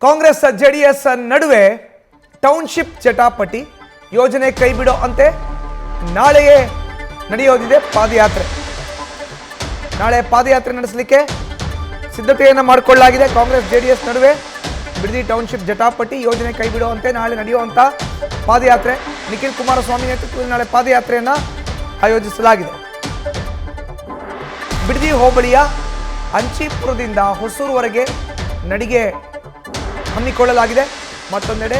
Congress JDS ನಡುವೆ township ಜಟಾಪಟಿ ಯೋಜನೆ ಕೈಬಿಡೋ ಅಂತೆ ನಾಳೆಯೇ ನಡೆಯೋದಿದೆ ಪಾದಯಾತ್ರೆ. ನಾಳೆ ಪಾದಯಾತ್ರೆ ನಡೆಸಲಿಕ್ಕೆ ಸಿದ್ಧತೆಯನ್ನು ಮಾಡಿಕೊಳ್ಳಲಾಗಿದೆ. ಕಾಂಗ್ರೆಸ್ ಜೆಡಿಎಸ್ ನಡುವೆ ಬಿಡದಿ ಟೌನ್ಶಿಪ್ ಜಟಾಪಟಿ ಯೋಜನೆ ಕೈಬಿಡುವಂತೆ ನಾಳೆ ನಡೆಯುವಂಥ ಪಾದಯಾತ್ರೆ. ನಿಖಿಲ್ ಕುಮಾರಸ್ವಾಮಿ ನೇತೃತ್ವದಲ್ಲಿ ನಾಳೆ ಪಾದಯಾತ್ರೆಯನ್ನು ಆಯೋಜಿಸಲಾಗಿದೆ. ಬಿಡದಿ ಹೋಬಳಿಯ ಅಂಚಿಪುರದಿಂದ ಹೊಸೂರುವರೆಗೆ ನಡಿಗೆ ಹಮ್ಮಿಕೊಳ್ಳಲಾಗಿದೆ. ಮತ್ತೊಂದೆಡೆ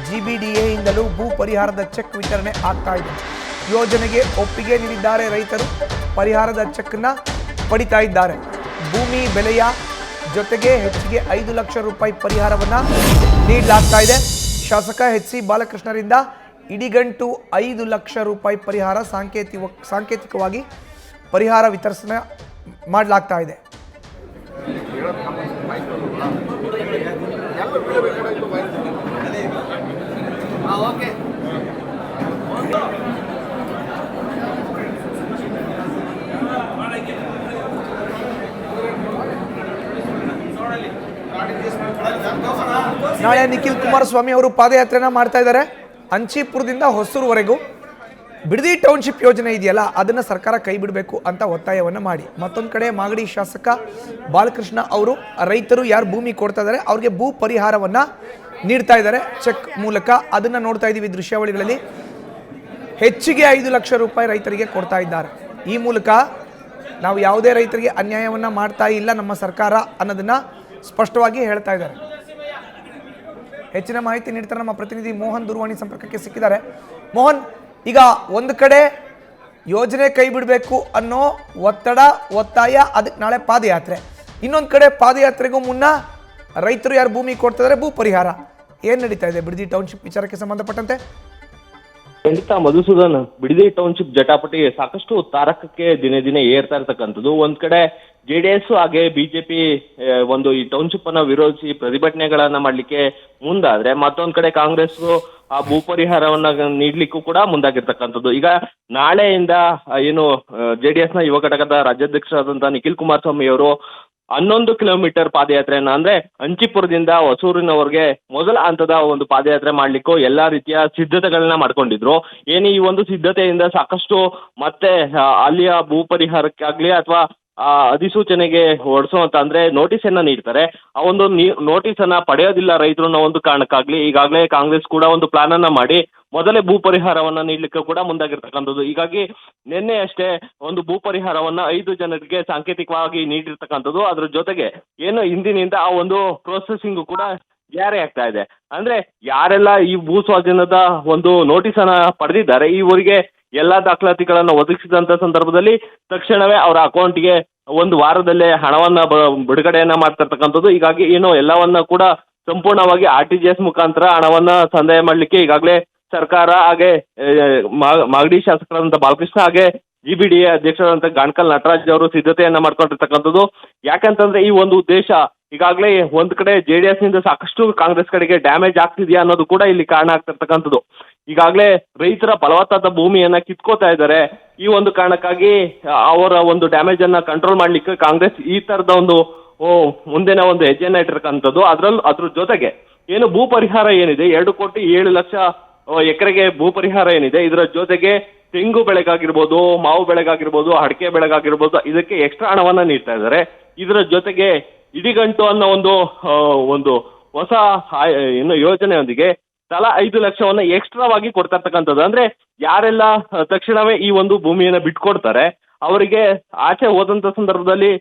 GBDAಯಿಂದಲೂ ಭೂ ಪರಿಹಾರದ ಚೆಕ್ ವಿತರಣೆ ಆಗ್ತಾ ಇದೆ. ಯೋಜನೆಗೆ ಒಪ್ಪಿಗೆ ನೀಡಿದ್ದಾರೆ ರೈತರು. ಪರಿಹಾರದ ಚೆಕ್ನ ಪಡಿತಾ ಇದ್ದಾರೆ. ಭೂಮಿ ಬೆಲೆಯ ಜೊತೆಗೆ ಹೆಚ್ಚಿಗೆ 5 ಲಕ್ಷ ರೂಪಾಯಿ ಪರಿಹಾರವನ್ನು ನೀಡಲಾಗ್ತಾ ಇದೆ. ಶಾಸಕ HC ಬಾಲಕೃಷ್ಣರಿಂದ ಇಡಿಗಂಟು 5 ಲಕ್ಷ ರೂಪಾಯಿ ಪರಿಹಾರ ಸಾಂಕೇತಿಕವಾಗಿ ಪರಿಹಾರ ವಿತರಿಸಣೆ ಮಾಡಲಾಗ್ತಾ ಇದೆ. ನಾಳೆ ನಿಖಿಲ್ ಕುಮಾರಸ್ವಾಮಿ ಅವರು ಪಾದಯಾತ್ರೆನ ಮಾಡ್ತಾ ಇದ್ದಾರೆ. ಅಂಚಿಪುರದಿಂದ ಹೊಸೂರುವರೆಗೂ ಬಿಡದಿ ಟೌನ್ಶಿಪ್ ಯೋಜನೆ ಇದೆಯಲ್ಲ ಅದನ್ನು ಸರ್ಕಾರ ಕೈ ಬಿಡಬೇಕು ಅಂತ ಒತ್ತಾಯವನ್ನು ಮಾಡಿ. ಮತ್ತೊಂದು ಕಡೆ ಮಾಗಡಿ ಶಾಸಕ ಬಾಲಕೃಷ್ಣ ಅವರು ರೈತರು ಯಾರು ಭೂಮಿ ಕೊಡ್ತಾ ಇದ್ದಾರೆ ಅವ್ರಿಗೆ ಭೂ ಪರಿಹಾರವನ್ನು ನೀಡ್ತಾ ಇದ್ದಾರೆ ಚೆಕ್ ಮೂಲಕ. ಅದನ್ನು ನೋಡ್ತಾ ಇದ್ದೀವಿ ದೃಶ್ಯಾವಳಿಗಳಲ್ಲಿ. ಹೆಚ್ಚಿಗೆ 5 ಲಕ್ಷ ರೂಪಾಯಿ ರೈತರಿಗೆ ಕೊಡ್ತಾ ಇದ್ದಾರೆ. ಈ ಮೂಲಕ ನಾವು ಯಾವುದೇ ರೈತರಿಗೆ ಅನ್ಯಾಯವನ್ನು ಮಾಡ್ತಾ ಇಲ್ಲ ನಮ್ಮ ಸರ್ಕಾರ ಅನ್ನೋದನ್ನು ಸ್ಪಷ್ಟವಾಗಿ ಹೇಳ್ತಾ ಇದ್ದಾರೆ. ಹೆಚ್ಚಿನ ಮಾಹಿತಿ ನೀಡ್ತಾರೆ ನಮ್ಮ ಪ್ರತಿನಿಧಿ ಮೋಹನ್. ದೂರವಾಣಿ ಸಂಪರ್ಕಕ್ಕೆ ಸಿಕ್ಕಿದ್ದಾರೆ. ಮೋಹನ್, ಈಗ ಒಂದು ಕಡೆ ಯೋಜನೆ ಕೈ ಬಿಡಬೇಕು ಅನ್ನೋ ಒತ್ತಾಯ, ಅದಕ್ಕೆ ನಾಳೆ ಪಾದಯಾತ್ರೆ. ಇನ್ನೊಂದು ಕಡೆ ಪಾದಯಾತ್ರೆಗೂ ಮುನ್ನ ರೈತರು ಯಾರು ಭೂಮಿ ಕೊಡ್ತಿದ್ದಾರೆ ಭೂ ಪರಿಹಾರ ಏನು ನಡೀತಾ ಇದೆ ಬಿಡದಿ ಟೌನ್ಶಿಪ್ ವಿಚಾರಕ್ಕೆ ಸಂಬಂಧಪಟ್ಟಂತೆ? ಖಂಡಿತ ಮಧುಸೂದನ್, ಬಿಡದಿ ಟೌನ್ಶಿಪ್ ಜಟಾಪಟಿ ಸಾಕಷ್ಟು ತಾರಕಕ್ಕೆ ದಿನೇ ದಿನೇ ಏರ್ತಾ ಇರ್ತಕ್ಕಂಥದ್ದು. ಒಂದ್ ಕಡೆ JDS ಹಾಗೆ ಬಿಜೆಪಿ ಒಂದು ಈ ಟೌನ್ಶಿಪ್ ಅನ್ನ ವಿರೋಧಿಸಿ ಪ್ರತಿಭಟನೆಗಳನ್ನ ಮಾಡ್ಲಿಕ್ಕೆ ಮುಂದಾದ್ರೆ, ಮತ್ತೊಂದ್ ಕಡೆ ಕಾಂಗ್ರೆಸ್ ಆ ಭೂ ಪರಿಹಾರವನ್ನ ನೀಡ್ಲಿಕ್ಕೂ ಕೂಡ ಮುಂದಾಗಿರ್ತಕ್ಕಂಥದ್ದು. ಈಗ ನಾಳೆಯಿಂದ ಏನು JDS ನ ಯುವ ಘಟಕದ ರಾಜ್ಯಾಧ್ಯಕ್ಷರಾದಂತಹ ನಿಖಿಲ್ ಕುಮಾರಸ್ವಾಮಿ ಅವರು 11 ಕಿಲೋಮೀಟರ್ ಪಾದಯಾತ್ರೆಯನ್ನ ಅಂದ್ರೆ ಅಂಚಿಪುರದಿಂದ ಹೊಸೂರಿನವರೆಗೆ ಮೊದಲ ಹಂತದ ಒಂದು ಪಾದಯಾತ್ರೆ ಮಾಡ್ಲಿಕ್ಕೂ ಎಲ್ಲಾ ರೀತಿಯ ಸಿದ್ಧತೆಗಳನ್ನ ಮಾಡ್ಕೊಂಡಿದ್ರು. ಏನು ಈ ಒಂದು ಸಿದ್ಧತೆಯಿಂದ ಸಾಕಷ್ಟು ಮತ್ತೆ ಅಲ್ಲಿಯ ಭೂ ಪರಿಹಾರಕ್ಕಾಗ್ಲಿ ಅಥವಾ ಅಧಿಸೂಚನೆಗೆ ಹೊರಡಿಸುವಂತ ಅಂದ್ರೆ ನೋಟಿಸ್ ಅನ್ನ ನೀಡ್ತಾರೆ. ಆ ಒಂದು ನೋಟಿಸ್ ಅನ್ನ ಪಡೆಯೋದಿಲ್ಲ ರೈತರು ಅನ್ನೋ ಒಂದು ಕಾರಣಕ್ಕಾಗ್ಲಿ ಈಗಾಗಲೇ ಕಾಂಗ್ರೆಸ್ ಕೂಡ ಒಂದು ಪ್ಲಾನ್ ಅನ್ನ ಮಾಡಿ ಮೊದಲೇ ಭೂ ಪರಿಹಾರವನ್ನ ನೀಡಲಿಕ್ಕೆ ಕೂಡ ಮುಂದಾಗಿರ್ತಕ್ಕಂಥದ್ದು. ಹೀಗಾಗಿ ನಿನ್ನೆ ಅಷ್ಟೇ ಒಂದು ಭೂ ಪರಿಹಾರವನ್ನ 5 ಜನರಿಗೆ ಸಾಂಕೇತಿಕವಾಗಿ ನೀಡಿರ್ತಕ್ಕಂಥದ್ದು. ಅದ್ರ ಜೊತೆಗೆ ಏನು ಇಂದಿನಿಂದ ಆ ಒಂದು ಪ್ರೊಸೆಸಿಂಗ್ ಕೂಡ ಜಾರಿ ಆಗ್ತಾ ಇದೆ. ಅಂದ್ರೆ ಯಾರೆಲ್ಲ ಈ ಭೂ ಸ್ವಾಧೀನದ ಒಂದು ನೋಟಿಸ್ ಅನ್ನ ಪಡೆದಿದ್ದಾರೆ ಇವರಿಗೆ ಎಲ್ಲಾ ದಾಖಲಾತಿಗಳನ್ನು ಒದಗಿಸಿದಂತ ಸಂದರ್ಭದಲ್ಲಿ ತಕ್ಷಣವೇ ಅವರ ಅಕೌಂಟ್ಗೆ ಒಂದು ವಾರದಲ್ಲೇ ಹಣವನ್ನ ಬಿಡುಗಡೆಯನ್ನ ಮಾಡ್ತಿರ್ತಕ್ಕಂಥದ್ದು. ಹೀಗಾಗಿ ಏನು ಎಲ್ಲವನ್ನ ಕೂಡ ಸಂಪೂರ್ಣವಾಗಿ RTGS ಮುಖಾಂತರ ಹಣವನ್ನ ಸಂದಾಯ ಮಾಡ್ಲಿಕ್ಕೆ ಈಗಾಗಲೇ ಸರ್ಕಾರ ಹಾಗೆ ಮಾಗಡಿ ಶಾಸಕರಾದಂಥ ಬಾಲಕೃಷ್ಣ ಹಾಗೆ GBDA ಅಧ್ಯಕ್ಷರಾದಂಥ ಗಾಣಕಲ್ ನಟರಾಜ್ ಅವರು ಸಿದ್ಧತೆಯನ್ನ ಮಾಡ್ಕೊಂಡಿರ್ತಕ್ಕಂಥದ್ದು. ಯಾಕಂತಂದ್ರೆ ಈ ಒಂದು ಉದ್ದೇಶ ಈಗಾಗಲೇ ಒಂದ್ ಕಡೆ JDS ನಿಂದ ಸಾಕಷ್ಟು ಕಾಂಗ್ರೆಸ್ ಕಡೆಗೆ ಡ್ಯಾಮೇಜ್ ಆಗ್ತಿದೆಯಾ ಅನ್ನೋದು ಕೂಡ ಇಲ್ಲಿ ಕಾರಣ ಆಗ್ತಿರ್ತಕ್ಕಂಥದ್ದು. ಈಗಾಗಲೇ ರೈತರ ಫಲವತ್ತಾದ ಭೂಮಿಯನ್ನ ಕಿತ್ಕೋತಾ ಇದ್ದಾರೆ. ಈ ಒಂದು ಕಾರಣಕ್ಕಾಗಿ ಅವರ ಒಂದು ಡ್ಯಾಮೇಜ್ ಅನ್ನ ಕಂಟ್ರೋಲ್ ಮಾಡ್ಲಿಕ್ಕೆ ಕಾಂಗ್ರೆಸ್ ಈ ತರದ ಒಂದು ಮುಂದಿನ ಒಂದು ಹೆಜ್ಜೆಯನ್ನ ಇಟ್ಟಿರ್ತಕ್ಕಂಥದ್ದು. ಅದ್ರ ಜೊತೆಗೆ ಏನು ಭೂ ಪರಿಹಾರ ಏನಿದೆ 2,07,00,000 ಎಕರೆಗೆ ಭೂ ಪರಿಹಾರ ಏನಿದೆ, ಇದರ ಜೊತೆಗೆ ತೆಂಗು ಬೆಳೆಗಾಗಿರ್ಬೋದು, ಮಾವು ಬೆಳೆಗಾಗಿರ್ಬೋದು, ಅಡಿಕೆ ಬೆಳೆಗಾಗಿರ್ಬೋದು ಇದಕ್ಕೆ ಎಕ್ಸ್ಟ್ರಾ ಹಣವನ್ನ ನೀಡ್ತಾ ಇದ್ದಾರೆ. ಇದರ ಜೊತೆಗೆ ಇಡಿಗಂಟು ಅನ್ನೋ ಒಂದು ಹೊಸ ಏನು ಯೋಜನೆಯೊಂದಿಗೆ ತಲಾ 5 ಲಕ್ಷವನ್ನ ಎಕ್ಸ್ಟ್ರಾವಾಗಿ ಕೊಡ್ತಾ ಇರ್ತಕ್ಕಂಥದ್ದು. ಅಂದ್ರೆ ಯಾರೆಲ್ಲ ತಕ್ಷಣವೇ ಈ ಒಂದು ಭೂಮಿಯನ್ನ ಬಿಟ್ಕೊಡ್ತಾರೆ ಅವರಿಗೆ ಆಚೆ ಹೋದಂತ ಸಂದರ್ಭದಲ್ಲಿ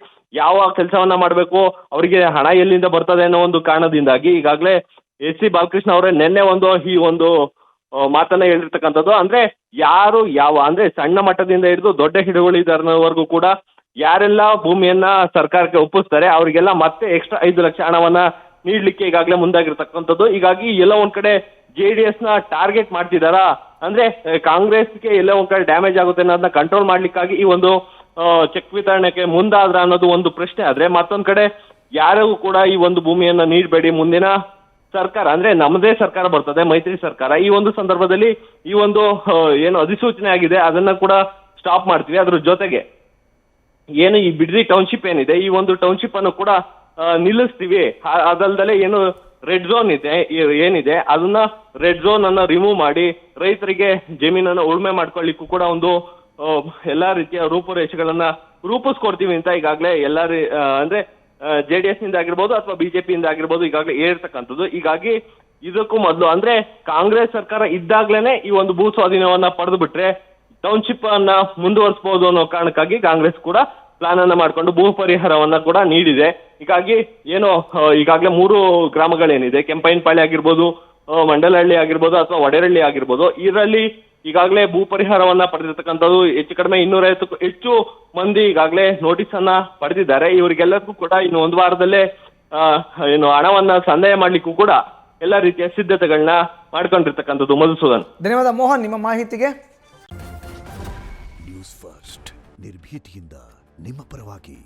ಯಾವ ಕೆಲಸವನ್ನ ಮಾಡಬೇಕು, ಅವರಿಗೆ ಹಣ ಎಲ್ಲಿಂದ ಬರ್ತದೆ ಅನ್ನೋ ಒಂದು ಕಾರಣದಿಂದಾಗಿ ಈಗಾಗಲೇ HC ಬಾಲಕೃಷ್ಣ ಅವರೇ ನಿನ್ನೆ ಈ ಒಂದು ಮಾತನ್ನ ಹೇಳಿರ್ತಕ್ಕಂಥದ್ದು. ಅಂದ್ರೆ ಯಾರು ಅಂದ್ರೆ ಸಣ್ಣ ಮಟ್ಟದಿಂದ ಹಿಡಿದು ದೊಡ್ಡ ಹಿಡುವಳಿದಾರನವರೆಗೂ ಕೂಡ ಯಾರೆಲ್ಲ ಭೂಮಿಯನ್ನ ಸರ್ಕಾರಕ್ಕೆ ಒಪ್ಪಿಸ್ತಾರೆ ಅವರಿಗೆಲ್ಲ ಮತ್ತೆ ಎಕ್ಸ್ಟ್ರಾ 5 ಲಕ್ಷ ಹಣವನ್ನ ನೀಡ್ಲಿಕ್ಕೆ ಈಗಾಗಲೇ ಮುಂದಾಗಿರ್ತಕ್ಕಂಥದ್ದು. ಹೀಗಾಗಿ ಎಲ್ಲ ಒಂದ್ ಕಡೆ JDS ನ ಟಾರ್ಗೆಟ್ ಮಾಡ್ತಿದಾರಾ, ಅಂದ್ರೆ ಕಾಂಗ್ರೆಸ್ಗೆ ಎಲ್ಲ ಒಂದ್ ಕಡೆ ಡ್ಯಾಮೇಜ್ ಆಗುತ್ತೆ ಅನ್ನೋದನ್ನ ಕಂಟ್ರೋಲ್ ಮಾಡ್ಲಿಕ್ಕಾಗಿ ಈ ಒಂದು ಚೆಕ್ ವಿತರಣೆಗೆ ಮುಂದಾದ್ರ ಅನ್ನೋದು ಒಂದು ಪ್ರಶ್ನೆ. ಆದ್ರೆ ಮತ್ತೊಂದ್ ಕಡೆ ಯಾರಿಗೂ ಕೂಡ ಈ ಒಂದು ಭೂಮಿಯನ್ನ ನೀಡಬೇಡಿ, ಮುಂದಿನ ಸರ್ಕಾರ ಅಂದ್ರೆ ನಮ್ಮದೇ ಸರ್ಕಾರ ಬರ್ತದೆ, ಮೈತ್ರಿ ಸರ್ಕಾರ, ಈ ಒಂದು ಸಂದರ್ಭದಲ್ಲಿ ಈ ಒಂದು ಏನು ಅಧಿಸೂಚನೆ ಆಗಿದೆ ಅದನ್ನ ಕೂಡ ಸ್ಟಾಪ್ ಮಾಡ್ತೀವಿ. ಅದ್ರ ಜೊತೆಗೆ ಏನು ಈ ಬಿಡದಿ ಟೌನ್ಶಿಪ್ ಏನಿದೆ ಈ ಒಂದು ಟೌನ್ಶಿಪ್ ಅನ್ನು ಕೂಡ ನಿಲ್ಲಿಸ್ತೀವಿ. ಅದಲ್ದಲೆ ಏನು ರೆಡ್ ಝೋನ್ ಇದೆ ಏನಿದೆ ಅದನ್ನ ರೆಡ್ ಝೋನ್ ಅನ್ನ ರಿಮೂವ್ ಮಾಡಿ ರೈತರಿಗೆ ಜಮೀನನ್ನ ಉಳುಮೆ ಮಾಡ್ಕೊಳ್ಳಿಕ್ಕೂ ಕೂಡ ಒಂದು ಎಲ್ಲಾ ರೀತಿಯ ರೂಪುರೇಷೆಗಳನ್ನ ರೂಪಿಸ್ಕೊಡ್ತೀವಿ ಅಂತ ಈಗಾಗಲೇ ಅಂದ್ರೆ JDS ನಿಂದ ಆಗಿರ್ಬೋದು ಅಥವಾ ಬಿಜೆಪಿಯಿಂದ ಆಗಿರ್ಬೋದು ಈಗಾಗಲೇ ಹೇಳಿರ್ತಕ್ಕಂಥದ್ದು. ಹೀಗಾಗಿ ಇದಕ್ಕೂ ಮೊದಲು ಅಂದ್ರೆ ಕಾಂಗ್ರೆಸ್ ಸರ್ಕಾರ ಇದ್ದಾಗ್ಲೇನೆ ಈ ಒಂದು ಭೂ ಸ್ವಾಧೀನವನ್ನ ಪಡೆದು ಬಿಟ್ರೆ ಟೌನ್ಶಿಪ್ ಅನ್ನ ಮುಂದುವರಿಸಬಹುದು ಅನ್ನೋ ಕಾರಣಕ್ಕಾಗಿ ಕಾಂಗ್ರೆಸ್ ಕೂಡ ಪ್ಲಾನ್ ಅನ್ನ ಮಾಡ್ಕೊಂಡು ಭೂ ಪರಿಹಾರವನ್ನ ಕೂಡ ನೀಡಿದೆ. ಹೀಗಾಗಿ ಏನೋ ಈಗಾಗಲೇ 3 ಗ್ರಾಮಗಳೇನಿದೆ, ಕೆಂಪೈನಪಾಳ್ಯ ಆಗಿರ್ಬೋದು, ಮಂಡಲಹಳ್ಳಿ ಆಗಿರ್ಬೋದು ಅಥವಾ ವಡೇರಳ್ಳಿ ಆಗಿರ್ಬೋದು, ಇದರಲ್ಲಿ ಈಗಾಗಲೇ ಭೂ ಪರಿಹಾರವನ್ನ ಪಡೆದಿರ್ತಕ್ಕಂಥದ್ದು ಹೆಚ್ಚು ಕಡಿಮೆ 250ಕ್ಕೂ ಹೆಚ್ಚು ಮಂದಿ ಈಗಾಗಲೇ ನೋಟಿಸ್ ಅನ್ನ ಪಡೆದಿದ್ದಾರೆ. ಇವರಿಗೆಲ್ಲರಿಗೂ ಕೂಡ ಇನ್ನು 1 ವಾರದಲ್ಲೇ ಹಣವನ್ನ ಸಂದಾಯ ಮಾಡ್ಲಿಕ್ಕೂ ಕೂಡ ಎಲ್ಲ ರೀತಿಯ ಸಿದ್ಧತೆಗಳನ್ನ ಮಾಡ್ಕೊಂಡಿರ್ತಕ್ಕಂಥದ್ದು. ಮಧುಸೂದನ್, ಧನ್ಯವಾದ ಮೋಹನ್ ನಿಮ್ಮ ಮಾಹಿತಿಗೆ. ನ್ಯೂಸ್ ಫಸ್ಟ್ ನಿರ್ಭೀತಿಯಿಂದ ನಿಮ್ಮ ಪರವಾಗಿ.